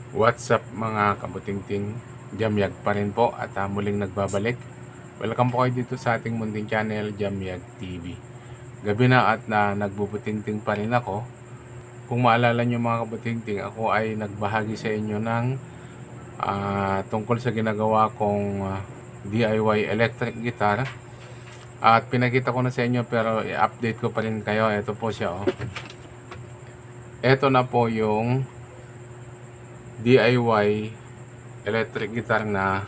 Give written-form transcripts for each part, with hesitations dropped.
What's up mga kabutingting, Jamyag pa rin po at muling nagbabalik. Welcome po kayo dito sa ating munting channel, Jamyag TV. Gabi na at nagbubutingting pa rin ako. Kung maalala nyo mga kabutingting, ako ay nagbahagi sa inyo ng tungkol sa ginagawa kong DIY electric guitar. At pinakita ko na sa inyo pero i-update ko pa rin kayo. Ito po siya oh. Ito na po yung DIY electric guitar na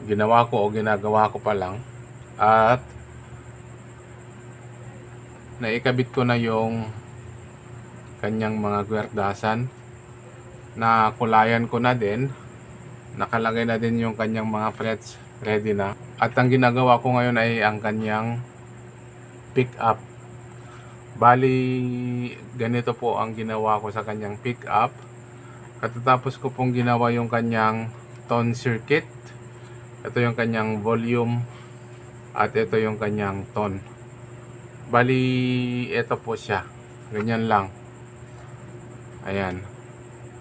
ginawa ko o ginagawa ko pa lang, at naikabit ko na yung kanyang mga gwerdasan, na kulayan ko na din, nakalagay na din yung kanyang mga frets, ready na. At ang ginagawa ko ngayon ay ang kanyang pick up. Bali, ganito po ang ginawa ko sa kanyang pick up. Katatapos ko pong ginawa yung kanyang tone circuit. Ito yung kanyang volume at ito yung kanyang tone. Bali, ito po siya. Ganyan lang. Ayan.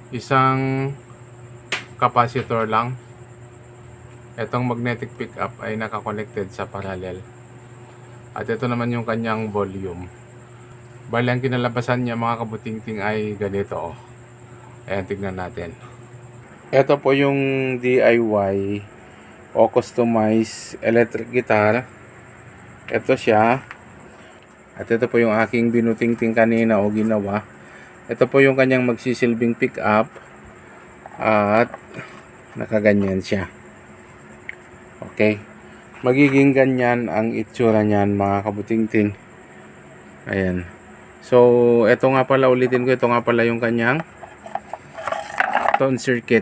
Isang capacitor lang. Itong magnetic pickup ay nakakonected sa parallel. At ito naman yung kanyang volume. Bali, ang kinalabasan niya mga kabutingting ay ganito oh. Ayan, tignan natin. Ito po yung DIY o customized electric guitar. Ito siya. At ito po yung aking binutingting kanina o ginawa. Ito po yung kanyang magsisilbing pick up. At nakaganyan siya. Okay. Magiging ganyan ang itsura niyan mga kabutingting. Ayan. So, ito nga pala, ulitin ko. Ito nga pala yung kanyang tone circuit.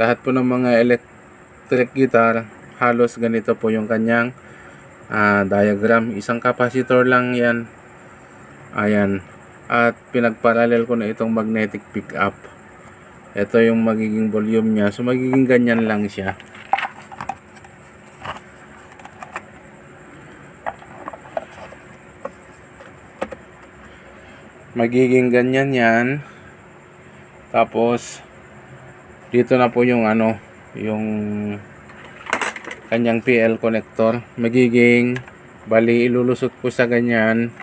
Lahat po ng mga electric guitar halos ganito po yung kanyang diagram. Isang capacitor lang yan. Ayan. At pinagparallel ko na itong magnetic pickup. Ito yung magiging volume nya. So magiging ganyan lang siya. Magiging ganyan yan. Tapos dito na po yung yung kanyang PL connector. Magiging, bali ilulusot ko sa ganyan.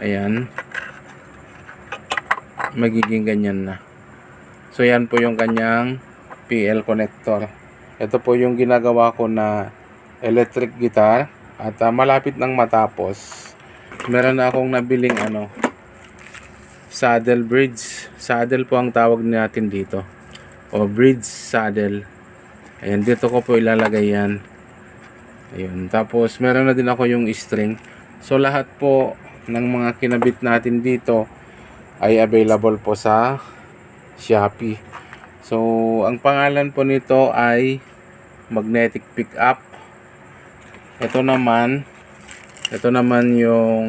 Ayan. Magiging ganyan na. So yan po yung kanyang PL connector. Ito po yung ginagawa ko na electric guitar. At malapit nang matapos. Meron na akong nabiling saddle bridge. Saddle po ang tawag natin dito. O bridge saddle. Ayan, dito ko po ilalagay yan. Ayun. Tapos meron na din ako yung string. So lahat po ng mga kinabit natin dito ay available po sa Shopee. So ang pangalan po nito ay magnetic pickup. Ito naman yung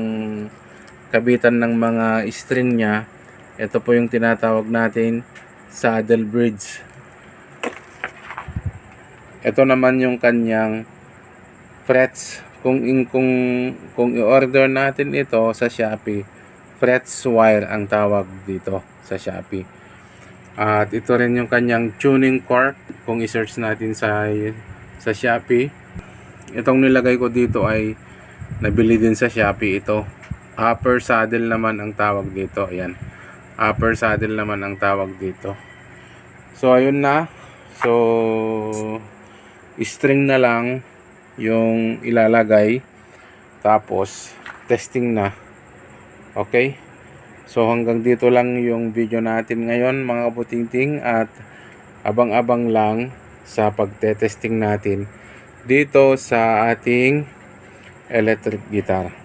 kabitan ng mga string nya. Ito po yung tinatawag natin saddle bridge. Ito naman yung kanyang frets. Kung i-order natin ito sa Shopee, frets wire ang tawag dito sa Shopee. At ito rin yung kanyang tuning cork. Kung i-search natin sa Shopee, itong nilagay ko dito ay nabili din sa Shopee ito. Upper saddle naman ang tawag dito. Ayan. Upper saddle naman ang tawag dito. So ayun na. So string na lang yung ilalagay. Tapos testing na. Okay? So hanggang dito lang yung video natin ngayon mga kabutingting, at abang-abang lang sa pagte-testing natin dito sa ating electric guitar.